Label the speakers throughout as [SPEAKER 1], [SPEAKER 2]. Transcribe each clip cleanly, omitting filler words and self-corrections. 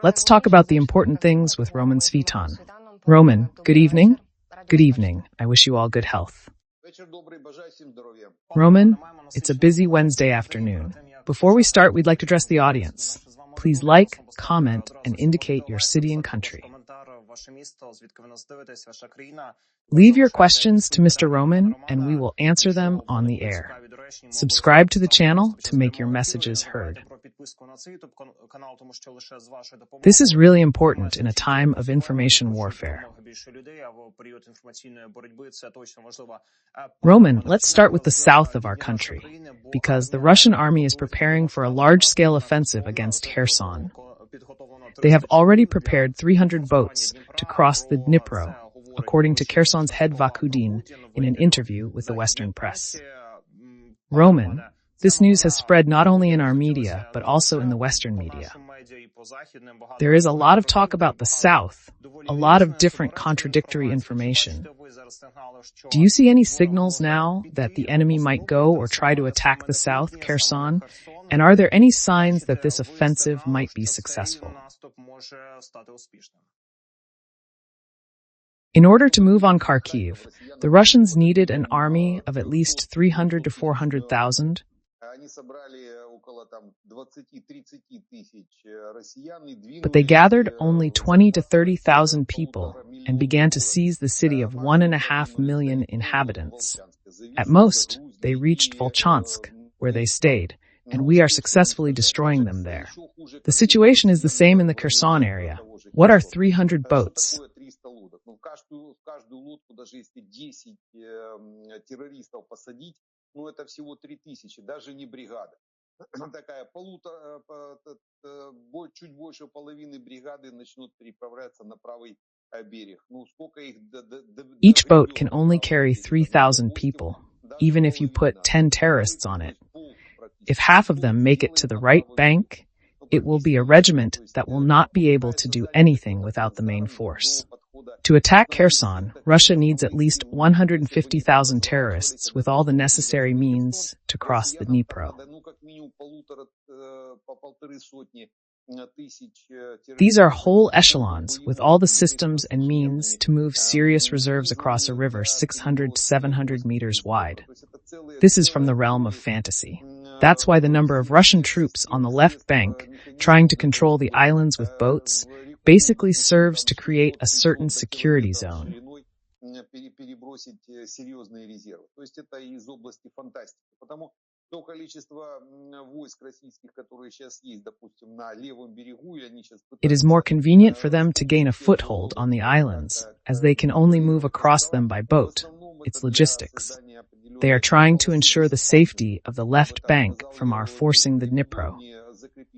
[SPEAKER 1] Let's talk about the important things with Roman Svitan. Roman, good evening. Good evening. I wish you all good health. Roman, it's a busy Wednesday afternoon. Before we start, we'd like to address the audience. Please like, comment, and indicate your city and country. Leave your questions to Mr. Roman, and we will answer them on the air. Subscribe to the channel to make your messages heard. This is really important in a time of information warfare. Roman, let's start with the south of our country, because the Russian army is preparing for a large-scale offensive against Kherson. They have already prepared 300 boats to cross the Dnipro, according to Kherson's head Vakudin in an interview with the Western press. Roman, this news has spread not only in our media, but also in the Western media. There is a lot of talk about the South, a lot of different contradictory information. Do you see any signals now that the enemy might go or try to attack the South, Kherson? And are there any signs that this offensive might be successful? In order to move on Kharkiv, the Russians needed an army of at least 300 to 400,000. But they gathered only 20 to 30,000 people and began to seize the city of 1.5 million inhabitants. At most, they reached Volchansk, where they stayed, and we are successfully destroying them there. The situation is the same in the Kherson area. What are 300 boats? Each boat can only carry 3,000 people, even if you put 10 terrorists on it. If half of them make it to the right bank, it will be a regiment that will not be able to do anything without the main force. To attack Kherson, Russia needs at least 150,000 terrorists with all the necessary means to cross the Dnipro. These are whole echelons with all the systems and means to move serious reserves across a river 600 to 700 meters wide. This is from the realm of fantasy. That's why the number of Russian troops on the left bank trying to control the islands with boats basically serves to create a certain security zone. It is more convenient for them to gain a foothold on the islands, as they can only move across them by boat. It's logistics. They are trying to ensure the safety of the left bank from our forcing the Dnipro.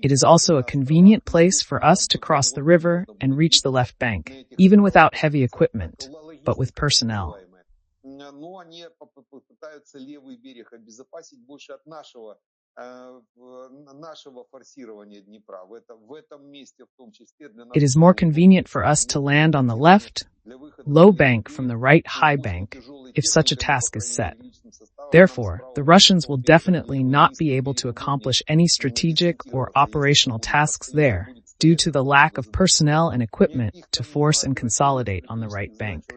[SPEAKER 1] It is also a convenient place for us to cross the river and reach the left bank, even without heavy equipment, but with personnel. It is more convenient for us to land on the left, low bank from the right high bank, if such a task is set. Therefore, the Russians will definitely not be able to accomplish any strategic or operational tasks there due to the lack of personnel and equipment to force and consolidate on the right bank.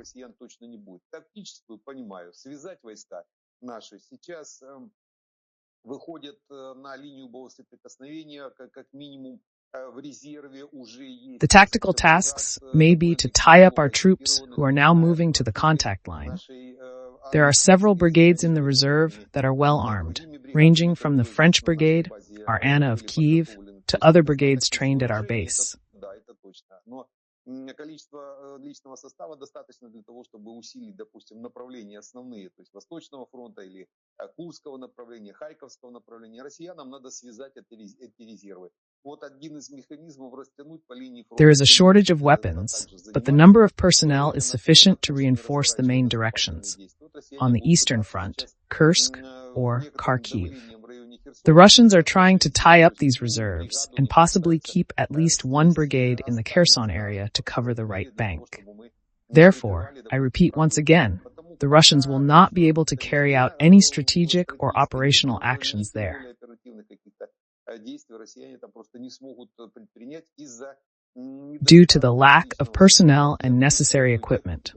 [SPEAKER 1] The tactical tasks may be to tie up our troops who are now moving to the contact line. There are several brigades in the reserve that are well armed, ranging from the French brigade, our Anna of Kyiv, to other brigades trained at our base.
[SPEAKER 2] Количество личного состава достаточно для того, чтобы усилить, допустим, направления основные, то есть Восточного фронта или Курского направления, Харьковского направления. Россиянам надо связать эти резервы. Вот один из механизмов растянуть по линии фронта.
[SPEAKER 1] There is a shortage of weapons, but the number of personnel is sufficient to reinforce the main directions. On the eastern front, Kursk or Kharkiv. The Russians are trying to tie up these reserves and possibly keep at least one brigade in the Kherson area to cover the right bank. Therefore, I repeat once again, the Russians will not be able to carry out any strategic or operational actions there. due to the lack of personnel and necessary equipment.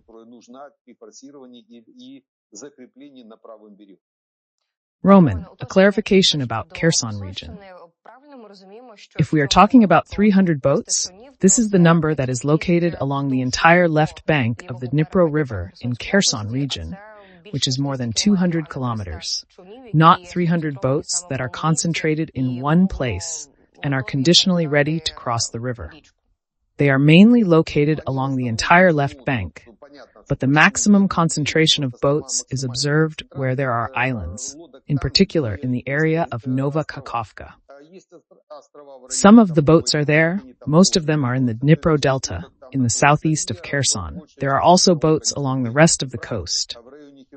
[SPEAKER 1] Roman, a clarification about Kherson region. If we are talking about 300 boats, this is the number that is located along the entire left bank of the Dnipro River in Kherson region, which is more than 200 kilometers, not 300 boats that are concentrated in one place and are conditionally ready to cross the river. They are mainly located along the entire left bank, but the maximum concentration of boats is observed where there are islands, in particular in the area of Nova Kakhovka. Some of the boats are there, most of them are in the Dnipro Delta, in the southeast of Kherson. There are also boats along the rest of the coast.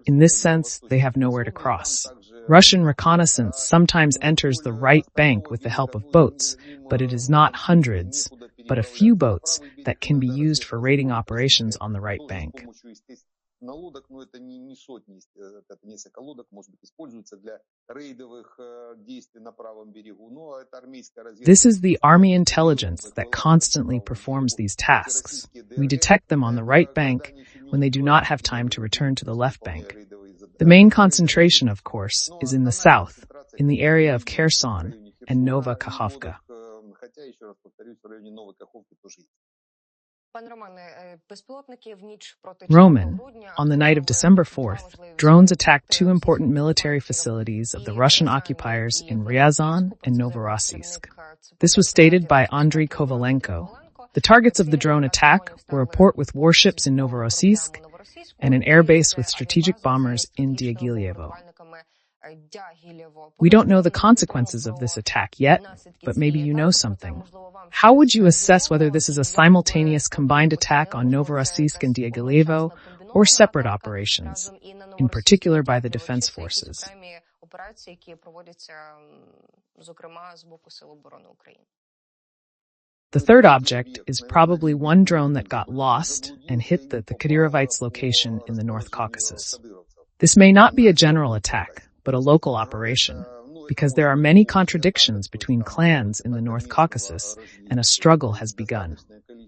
[SPEAKER 1] In this sense, they have nowhere to cross. Russian reconnaissance sometimes enters the right bank with the help of boats, but it is not hundreds, but a few boats that can be used for raiding operations on the right bank. This is the army intelligence that constantly performs these tasks. We detect them on the right bank when they do not have time to return to the left bank. The main concentration, of course, is in the south, in the area of Kherson and Nova Kakhovka. Roman, on the night of December 4th, drones attacked two important military facilities of the Russian occupiers in Ryazan and Novorossiysk. This was stated by Andriy Kovalenko. The targets of the drone attack were a port with warships in Novorossiysk and an airbase with strategic bombers in Diaghilevo. We don't know the consequences of this attack yet, but maybe you know something. How would you assess whether this is a simultaneous combined attack on Novorossiysk and Diaghilevo or separate operations, in particular by the defense forces? The third object is probably one drone that got lost and hit the Kadyrovites location in the North Caucasus. This may not be a general attack, but a local operation, because there are many contradictions between clans in the North Caucasus and a struggle has begun.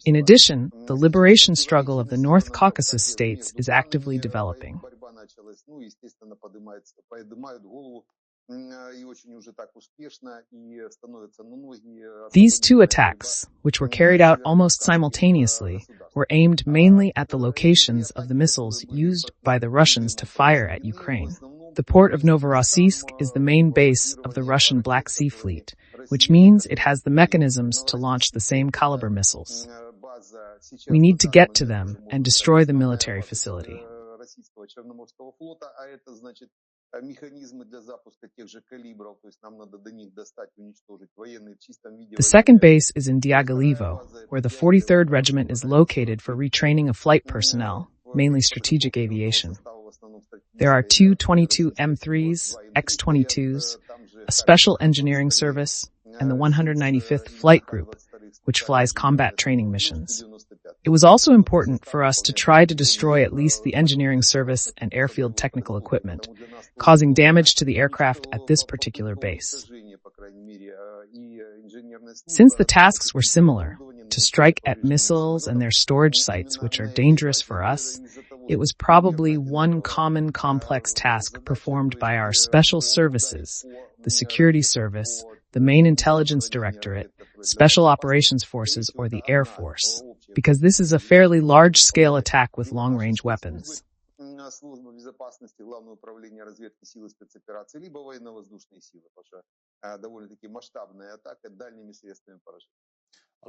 [SPEAKER 1] In addition, the liberation struggle of the North Caucasus states is actively developing. These two attacks, which were carried out almost simultaneously, were aimed mainly at the locations of the missiles used by the Russians to fire at Ukraine. The port of Novorossiysk is the main base of the Russian Black Sea Fleet, which means it has the mechanisms to launch the same caliber missiles. We need to get to them and destroy the military facility. The second base is in Diaghilevo, where the 43rd Regiment is located for retraining of flight personnel, mainly strategic aviation. There are two 22 M3s, X-22s, a special engineering service, and the 195th Flight Group, which flies combat training missions. It was also important for us to try to destroy at least the engineering service and airfield technical equipment, causing damage to the aircraft at this particular base. Since the tasks were similar, to strike at missiles and their storage sites, which are dangerous for us, it was probably one common complex task performed by our special services, the Security Service, the Main Intelligence Directorate, Special Operations Forces, or the Air Force, because this is a fairly large-scale attack with long-range weapons.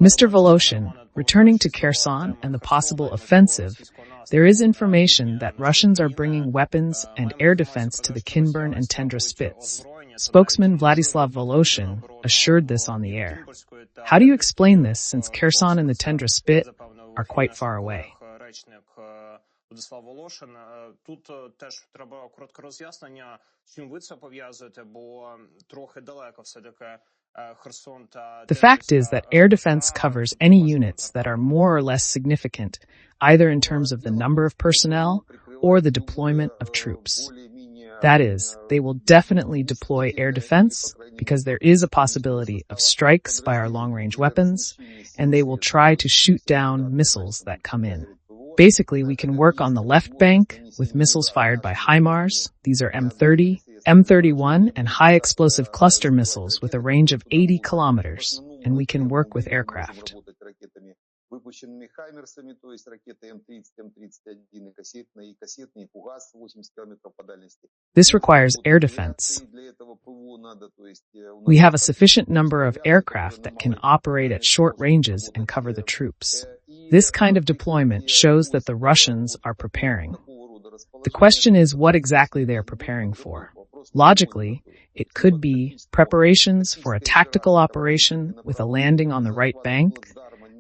[SPEAKER 1] Mr. Voloshin, returning to Kherson and the possible offensive, there is information that Russians are bringing weapons and air defense to the Kinburn and Tendra Spits. Spokesman Vladislav Voloshin assured this on the air. How do you explain this, since Kherson and the Tendra Spit are quite far away?
[SPEAKER 3] Владислав Волошин. Тут теж треба коротке роз'яснення, з чим ви це пов'язуєте, бо трохи далеко все-таки Херсон та...
[SPEAKER 1] The fact is that air defense covers any units that are more or less significant, either in terms of the number of personnel or the deployment of troops. That is, they will definitely deploy air defense because there is a possibility of strikes by our long-range weapons, and they will try to shoot down missiles that come in. Basically, we can work on the left bank with missiles fired by HIMARS. These are M30, M31, and high-explosive cluster missiles with a range of 80 kilometers, and we can work with aircraft.
[SPEAKER 2] Выпущенными «Хаймерсами», то есть ракеты М-30, М-31, и кассетные, и «Пугас» 80 километров по дальности.
[SPEAKER 1] This requires air defense. We have a sufficient number of aircraft that can operate at short ranges and cover the troops. This kind of deployment shows that the Russians are preparing. The question is what exactly they are preparing for. Logically, it could be preparations for a tactical operation with a landing on the right bank,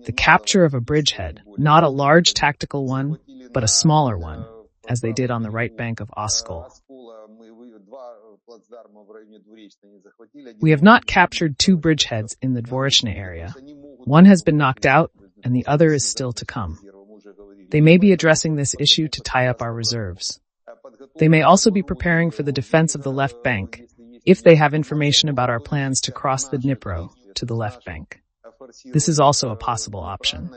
[SPEAKER 1] the capture of a bridgehead, not a large tactical one, but a smaller one, as they did on the right bank of Oskol. We have not captured two bridgeheads in the Dvorichne area. One has been knocked out, and the other is still to come. They may be addressing this issue to tie up our reserves. They may also be preparing for the defense of the left bank, if they have information about our plans to cross the Dnipro to the left bank. This is also a possible option.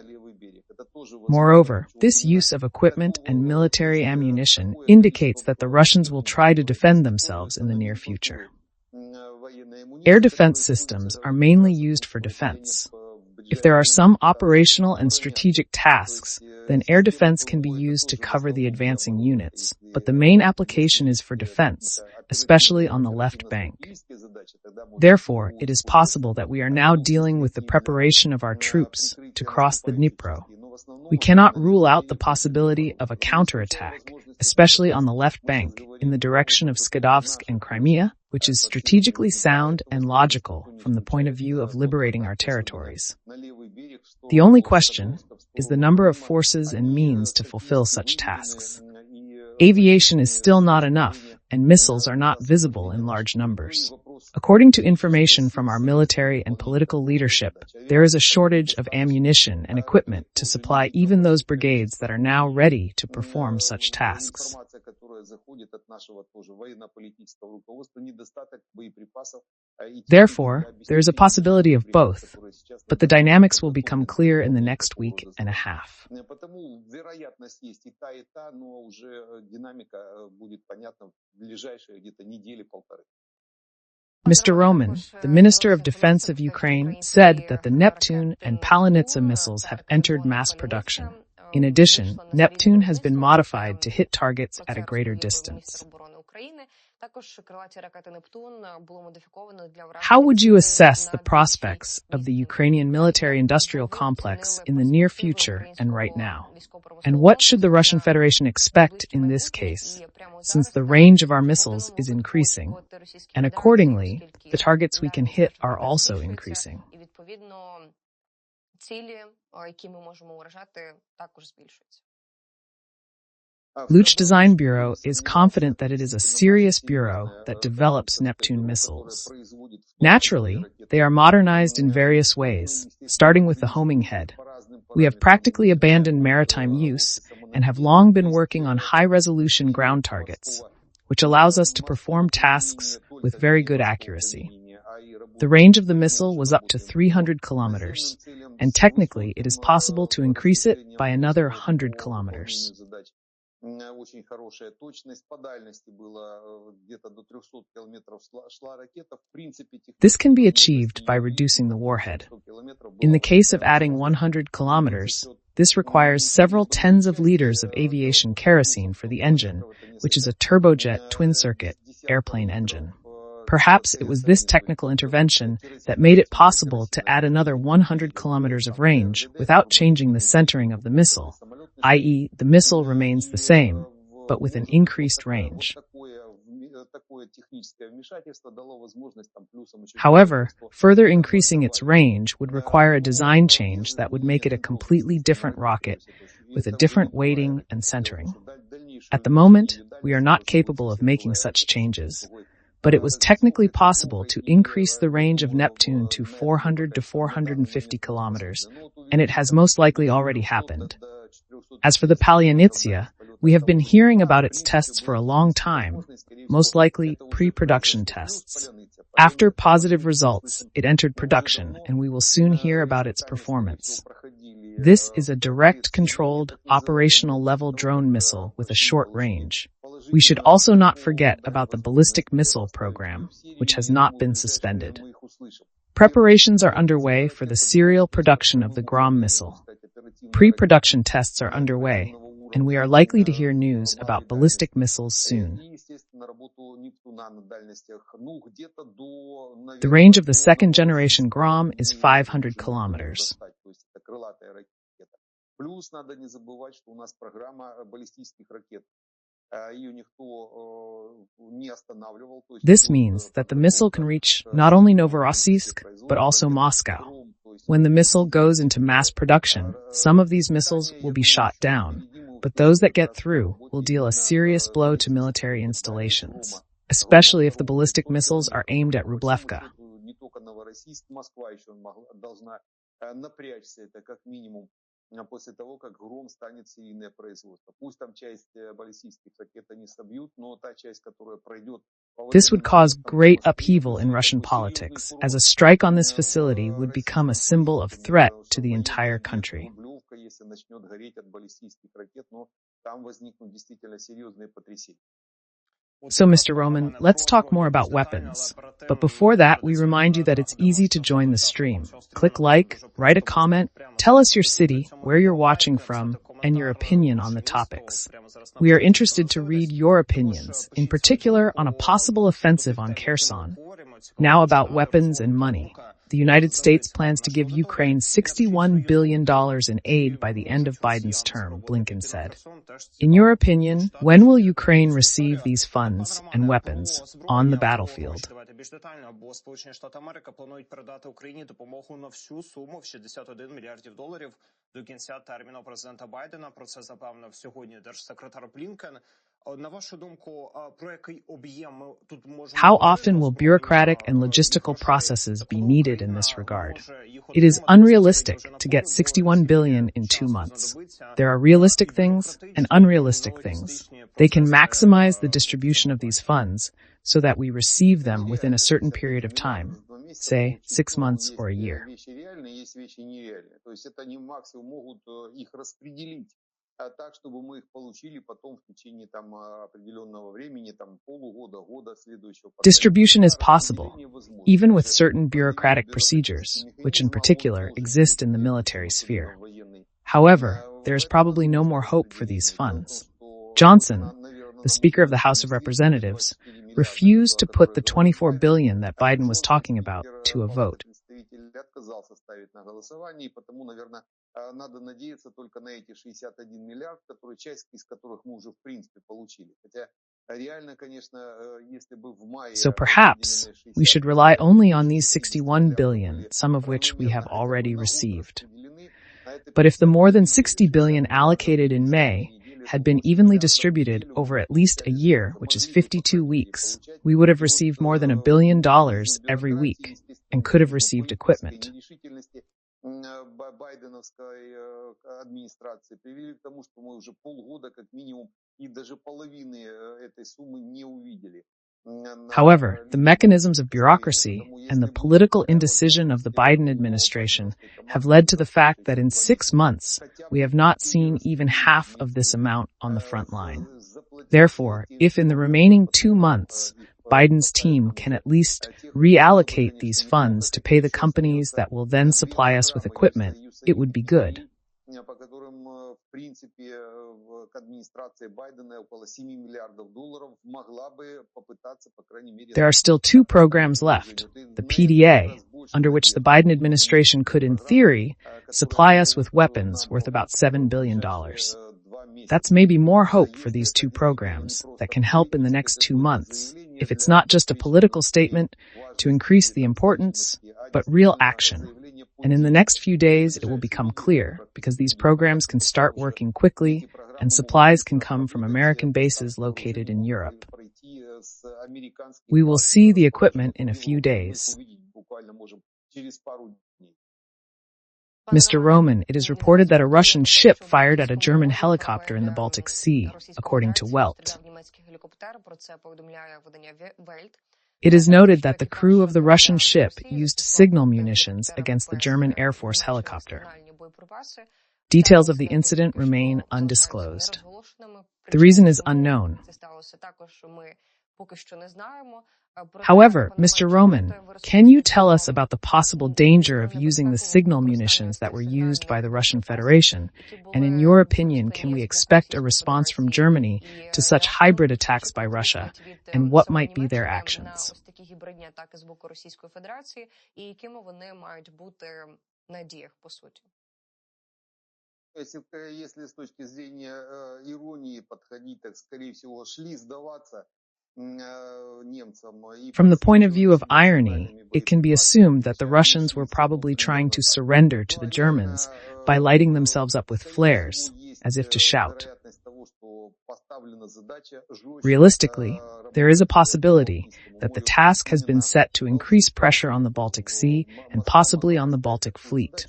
[SPEAKER 1] Moreover, this use of equipment and military ammunition indicates that the Russians will try to defend themselves in the near future. Air defense systems are mainly used for defense. If there are some operational and strategic tasks, then air defense can be used to cover the advancing units, but the main application is for defense, especially on the left bank. Therefore, it is possible that we are now dealing with the preparation of our troops to cross the Dnipro. We cannot rule out the possibility of a counterattack, especially on the left bank, in the direction of Skadovsk and Crimea, which is strategically sound and logical from the point of view of liberating our territories. The only question is the number of forces and means to fulfill such tasks. Aviation is still not enough, and missiles are not visible in large numbers. According to information from our military and political leadership, there is a shortage of ammunition and equipment to supply even those brigades that are now ready to perform such tasks. Therefore, there is a possibility of both, but the dynamics will become clear in the next week and a half. Mr. Roman, the Minister of Defense of Ukraine, said that the Neptune and Palanitsa missiles have entered mass production. In addition, Neptune has been modified to hit targets at a greater distance. How would you assess the prospects of the Ukrainian military-industrial complex in the near future and right now? And what should the Russian Federation expect in this case, since the range of our missiles is increasing, and accordingly, the targets we can hit are also increasing? Luch Design Bureau is confident that it is a serious bureau that develops Neptune missiles. Naturally, they are modernized in various ways, starting with the homing head. We have practically abandoned maritime use and have long been working on high-resolution ground targets, which allows us to perform tasks with very good accuracy. The range of the missile was up to 300 kilometers, and technically it is possible to increase it by another 100 kilometers.
[SPEAKER 2] Очень хорошая точность по дальности была где-то до 300 километров шла ракета. В принципе,
[SPEAKER 1] this can be achieved by reducing the warhead. In the case of adding 100 kilometers, this requires several tens of liters of aviation kerosene for the engine, which is a turbojet twin-circuit airplane engine. Perhaps it was this technical intervention that made it possible to add another 100 kilometers of range without changing the centering of the missile, i.e., the missile remains the same, but with an increased range. However, further increasing its range would require a design change that would make it a completely different rocket, with a different weighting and centering. At the moment, we are not capable of making such changes, but it was technically possible to increase the range of Neptune to 400 to 450 kilometers, and it has most likely already happened. As for the Palanitsa, We have been hearing about its tests for a long time, most likely pre-production tests. After positive results, it entered production, and we will soon hear about its performance. This is a direct-controlled, operational-level drone missile with a short range. We should also not forget about the ballistic missile program, which has not been suspended. Preparations are underway for the serial production of the Grom missile. Pre-production tests are underway, and we are likely to hear news about ballistic missiles soon. The range of the second-generation Grom is 500 kilometers. This means that the missile can reach not only Novorossiysk, but also Moscow. When the missile goes into mass production, some of these missiles will be shot down, but those that get through will deal a serious blow to military installations, especially if the ballistic missiles are aimed at Rublevka.
[SPEAKER 2] После того, как Гром станет серийное производство. Пусть там часть баллистических ракет они собьют, но та часть, которая пройдет...
[SPEAKER 1] This would cause great upheaval in Russian politics, as a strike on this facility would become a symbol of threat to the entire country.
[SPEAKER 2] Если начнет гореть от баллистических ракет, но там возникнут действительно серьезные потрясения.
[SPEAKER 1] So, Mr. Roman, let's talk more about weapons. But before that, we remind you that it's easy to join the stream. Click like, write a comment, tell us your city, where you're watching from, and your opinion on the topics. We are interested to read your opinions, in particular on a possible offensive on Kherson. Now about weapons and money. The United States plans to give Ukraine $61 billion in aid by the end of Biden's term, Blinken said. In your opinion, when will Ukraine receive these funds and weapons on the battlefield?
[SPEAKER 3] Більш детально, бо Сполучені Штати Америки планують передати Україні допомогу на всю суму в $61 мільярдів до кінця терміну президента Байдена. Про це запевнив сьогодні держсекретар Блінкен. На вашу думку, про який об'єм ми тут можемо...
[SPEAKER 1] How often will bureaucratic and logistical processes be needed in this regard? It is unrealistic to get $61 billion in 2 months. There are realistic things and unrealistic things. They can maximize the distribution of these funds so that we receive them within a certain period of time, say 6 months or a year.
[SPEAKER 2] Так, чтобы мы их получили потом в течение там определенного времени, там полугода, года следующего.
[SPEAKER 1] Distribution is possible, even with certain bureaucratic procedures, which in particular exist in the military sphere. However, there is probably no more hope for these funds. Johnson, the Speaker of the House of Representatives, refused to put the $24 billion that Biden was talking about to a vote.
[SPEAKER 2] Отказался ставить на голосование, и потому, наверное, надо надеяться только на эти 61 миллиард, часть из которых мы уже в принципе получили. Хотя реально, конечно, если бы в мае...
[SPEAKER 1] So perhaps we should rely only on these 61 billion, some of which we have already received. But if the more than 60 billion allocated in May had been evenly distributed over at least a year, which is 52 weeks, we would have received more than $1 billion every week and could have received equipment. However, the mechanisms of bureaucracy and the political indecision of the Biden administration have led to the fact that in 6 months, we have not seen even half of this amount on the front line. Therefore, if in the remaining 2 months, Biden's team can at least reallocate these funds to pay the companies that will then supply us with equipment, it would be good. There are still 2 programs left, the PDA, under which the Biden administration could, in theory, supply us with weapons worth about $7 billion. That's maybe more hope for these 2 programs that can help in the next 2 months, if it's not just a political statement to increase the importance, but real action. And in the next few days, it will become clear, because these programs can start working quickly and supplies can come from American bases located in Europe. We will see the equipment in a few days. Mr. Roman, it is reported that a Russian ship fired at a German helicopter in the Baltic Sea, according to Welt. It is noted that the crew of the Russian ship used signal munitions against the German Air Force helicopter. Details of the incident remain undisclosed. The reason is unknown. However, Mr. Roman, can you tell us about the possible danger of using the signal munitions that were used by the Russian Federation? And in your opinion, can we expect a response from Germany to such hybrid attacks by Russia? And what might be their actions?
[SPEAKER 2] Если с точки зрения иронии подходить, так, скорее всего, шли сдаваться немцам.
[SPEAKER 1] From the point of view of irony, it can be assumed that the Russians were probably trying to surrender to the Germans by lighting themselves up with flares, as if to shout. Realistically, there is a possibility that the task has been set to increase pressure on the Baltic Sea and possibly on the Baltic Fleet.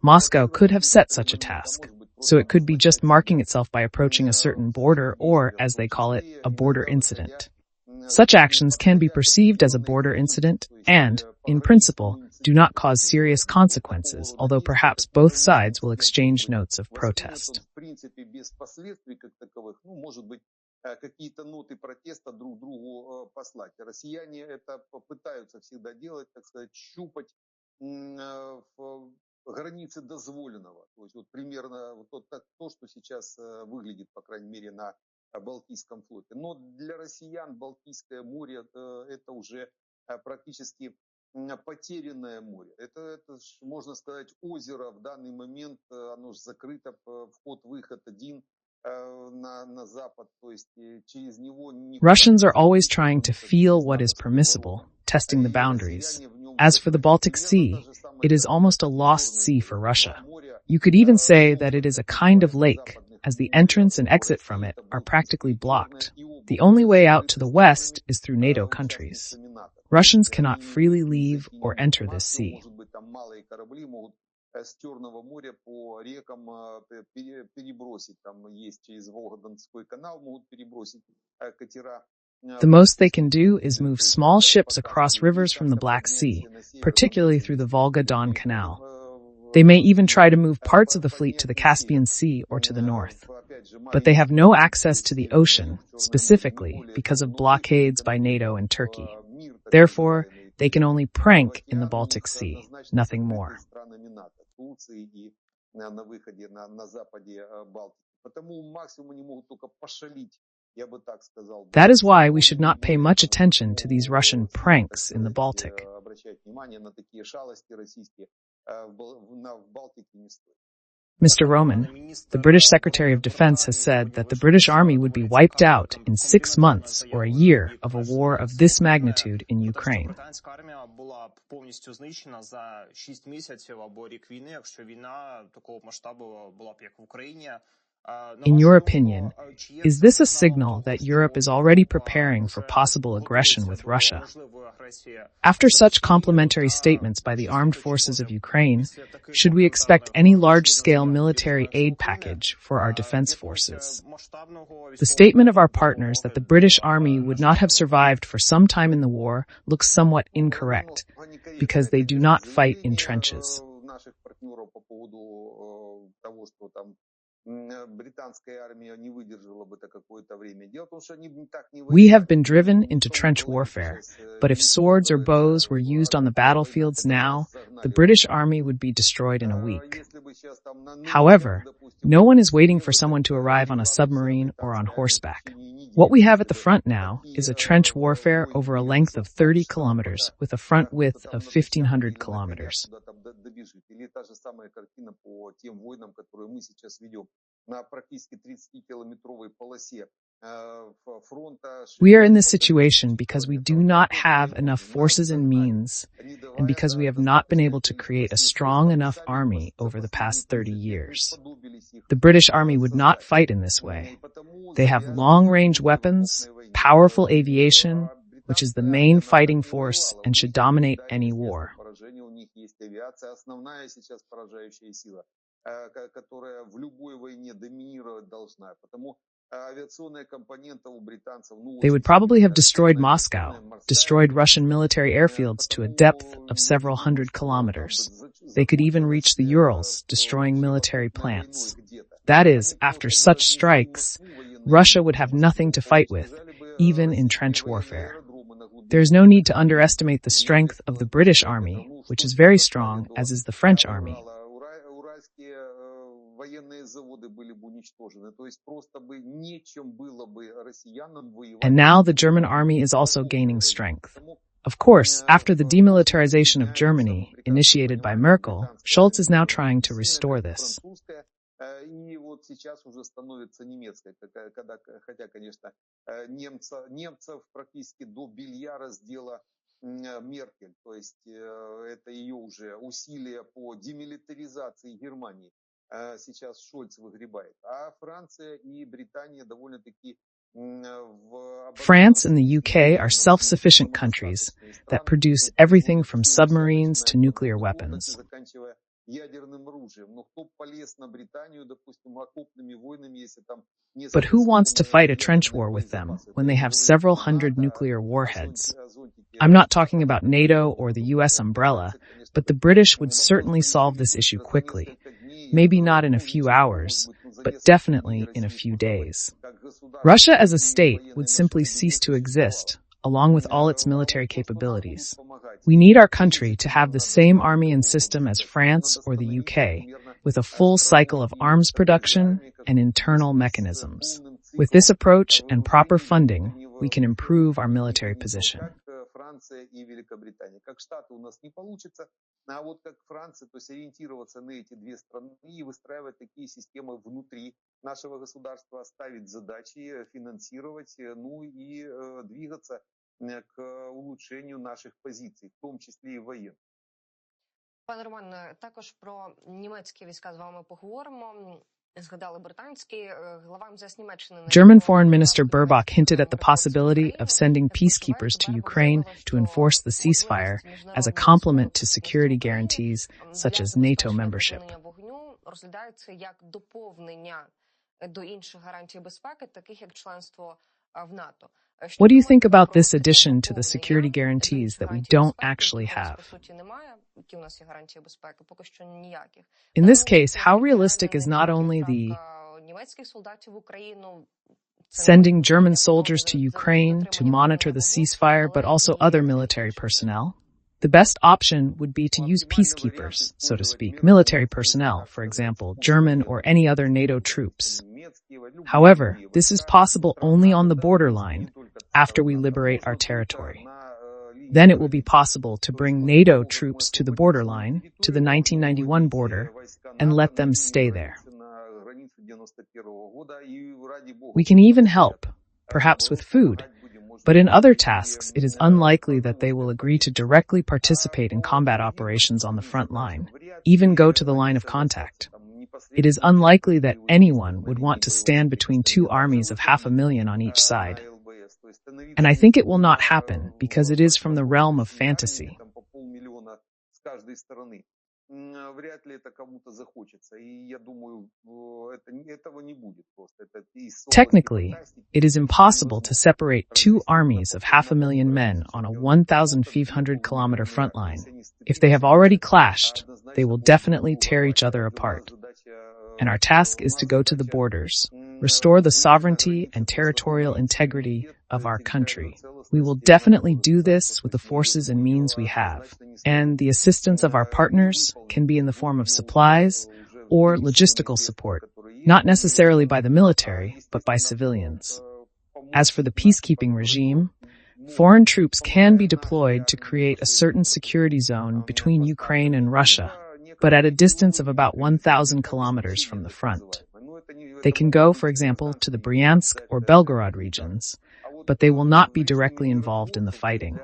[SPEAKER 1] Moscow could have set such a task, so it could be just marking itself by approaching a certain border or, as they call it, a border incident. Such actions can be perceived as a border incident and, in principle, do not cause serious consequences, although perhaps both sides will exchange notes of protest.
[SPEAKER 2] Какие-то ноты протеста друг другу послать. Россияне это пытаются всегда делать, так сказать, щупать границы дозволенного. То есть вот примерно вот то, что сейчас выглядит, по крайней мере, на Балтийском флоте. Но для россиян Балтийское море это уже практически потерянное море. Это можно сказать, озеро в данный момент, оно же закрыто, вход-выход один на запад, то есть через него...
[SPEAKER 1] Russians are always trying to feel what is permissible, testing the boundaries. As for the Baltic Sea, it is almost a lost sea for Russia. You could even say that it is a kind of lake, as the entrance and exit from it are practically blocked. The only way out to the west is through NATO countries. Russians cannot freely leave or enter this sea.
[SPEAKER 2] С Черного моря по рекам перебросить. Там есть через Волго-Донской канал могут перебросить катера.
[SPEAKER 1] The most they can do is move small ships across rivers from the Black Sea, particularly through the Volga-Don Canal. They may even try to move parts of the fleet to the Caspian Sea or to the north. But they have no access to the ocean, specifically because of blockades by NATO and Turkey. Therefore, they can only prank in the Baltic Sea, nothing more.
[SPEAKER 2] Турции и на выходе на западе Балтики. Потому максимум они могут только пошалить, я бы так сказал.
[SPEAKER 1] That is why we should not pay much attention to these Russian pranks in the Baltic.
[SPEAKER 2] Обращать внимание на такие шалости российские в Балтике не стоит.
[SPEAKER 1] Mr. Roman, the British Secretary of Defense has said that the British Army would be wiped out in 6 months or a year of a war of this magnitude in Ukraine.
[SPEAKER 3] Повністю знищена за 6 місяців або рік війни, якщо війна такого масштабу була б як в Україні.
[SPEAKER 1] In your opinion, is this a signal that Europe is already preparing for possible aggression with Russia? After such complimentary statements by the armed forces of Ukraine, should we expect any large-scale military aid package for our defense forces? The statement of our partners that the British Army would not have survived for some time in the war looks somewhat incorrect, because they do not fight in trenches. We have been driven into trench warfare, but if swords or bows were used on the battlefields now, the British Army would be destroyed in a week. However, no one is waiting for someone to arrive on a submarine or on horseback. What we have at the front now is a trench warfare over a length of 30 kilometers with a front width of 1,500 kilometers. We are in this situation because we do not have enough forces and means, and because we have not been able to create a strong enough army over the past 30 years. The British Army would not fight in this way. They have long-range weapons, powerful aviation, which is the main fighting force and should dominate any war.
[SPEAKER 2] вооружения, у них есть авиация, основная сейчас поражающая сила, которая в любой войне доминировать должна. Потому авиационные компоненты у британцев,
[SPEAKER 1] They would
[SPEAKER 2] очень
[SPEAKER 1] probably have destroyed
[SPEAKER 2] ракетная,
[SPEAKER 1] Moscow,
[SPEAKER 2] авиационная, морская
[SPEAKER 1] destroyed Russian
[SPEAKER 2] авиация.
[SPEAKER 1] military airfields to a depth of several hundred kilometers. They could even reach the Urals, destroying military plants. That is, after such strikes, Russia would have nothing to fight with, even in trench warfare. There is no need to underestimate the strength of the British Army, which is very strong, as is the French Army.
[SPEAKER 2] Уральские военные заводы были бы уничтожены. То есть просто бы нечем было бы россиянам воевать.
[SPEAKER 1] And now the German army is also gaining strength. Of course, after the demilitarization of Germany, initiated by Merkel, Scholz is now trying to restore this.
[SPEAKER 2] И вот сейчас уже становится немецкой, хотя, конечно, немцев практически до белья раздела Меркель, то есть это ее уже усилия по демилитаризации Германии сейчас Шольц выгребает, а Франция и Британия довольно-таки
[SPEAKER 1] France and the UK are self-sufficient countries that produce everything from submarines to nuclear weapons. But who wants to fight a trench war with them when they have several hundred nuclear warheads? I'm not talking about NATO or the US umbrella, but the British would certainly solve this issue quickly. Maybe not in a few hours, but definitely in a few days. Russia as a state would simply cease to exist, along with all its military capabilities. We need our country to have the same army and system as France or the UK, with a full cycle of arms production and internal mechanisms. With this approach and proper funding, we can improve our military position.
[SPEAKER 2] Франция и Великобритания. Как Штаты у нас не получится, а вот как Франция, то есть ориентироваться на эти две страны и выстраивать такие системы внутри нашего государства, ставить задачи, финансировать, ну и двигаться к улучшению наших позиций, в том числе и военных.
[SPEAKER 4] Пане Романе, також про німецькі війська з вами поговоримо.
[SPEAKER 1] German Foreign Minister Baerbock hinted at the possibility of sending peacekeepers to Ukraine to enforce the ceasefire as a complement to security guarantees such as NATO membership. What do you think about this addition to the security guarantees that we don't actually have? In this case, how realistic is not only the sending German soldiers to Ukraine to monitor the ceasefire, but also other military personnel? The best option would be to use peacekeepers, so to speak, military personnel, for example, German or any other NATO troops. However, this is possible only on the borderline after we liberate our territory. Then it will be possible to bring NATO troops to the borderline, to the 1991 border, and let them stay there. We can even help, perhaps with food, but in other tasks it is unlikely that they will agree to directly participate in combat operations on the front line, even go to the line of contact. It is unlikely that anyone would want to stand between two armies of 500,000 on each side. And I think it will not happen because it is from the realm of fantasy. Technically, it is impossible to separate two armies of 500,000 men on a 1,500-kilometer front line. If they have already clashed, they will definitely tear each other apart. And our task is to go to the borders, restore the sovereignty and territorial integrity of our country. We will definitely do this with the forces and means we have, and the assistance of our partners can be in the form of supplies or logistical support, not necessarily by the military, but by civilians. As for the peacekeeping regime, foreign troops can be deployed to create a certain security zone between Ukraine and Russia, but at a distance of about 1,000 kilometers from the front. They can go, for example, to the Bryansk or Belgorod regions, but they will not be directly involved in the fighting.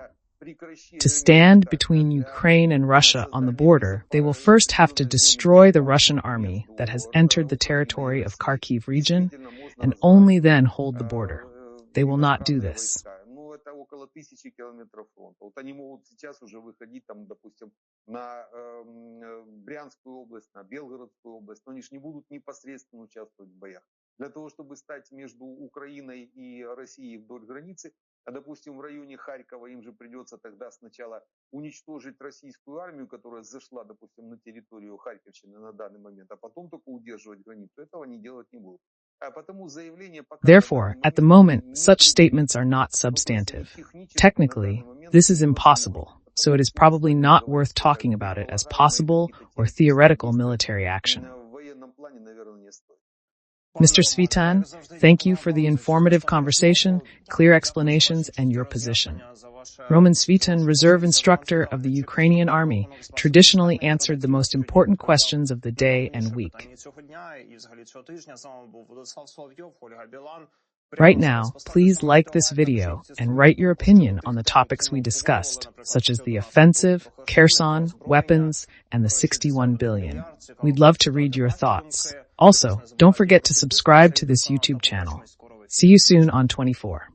[SPEAKER 1] To stand between Ukraine and Russia on the border, they will first have to destroy the Russian army that has entered the territory of Kharkiv region and only then hold the border. They will not do this.
[SPEAKER 2] на Брянскую область, на Белгородскую область, но они же не будут непосредственно участвовать в боях. Для того, чтобы стать между Украиной и Россией вдоль границы, а, допустим, в районе Харькова им же придется тогда сначала уничтожить российскую армию, которая зашла, допустим, на территорию Харьковщины на данный момент, а потом только удерживать границу. Этого они делать не будут. А потому заявление пока
[SPEAKER 1] Therefore, at the moment, such statements are not substantive. Technically, this is impossible, so it is probably not worth talking about it as possible or theoretical military action. Mr. Svitan, thank you for the informative conversation, clear explanations, and your position. Roman Svitan, reserve instructor of the Ukrainian army, traditionally answered the most important questions of the day and week. Right now, please like this video and write your opinion on the topics we discussed, such as the offensive, Kherson, weapons, and the 61 billion. We'd love to read your thoughts. Also, don't forget to subscribe to this YouTube channel. See you soon on 24.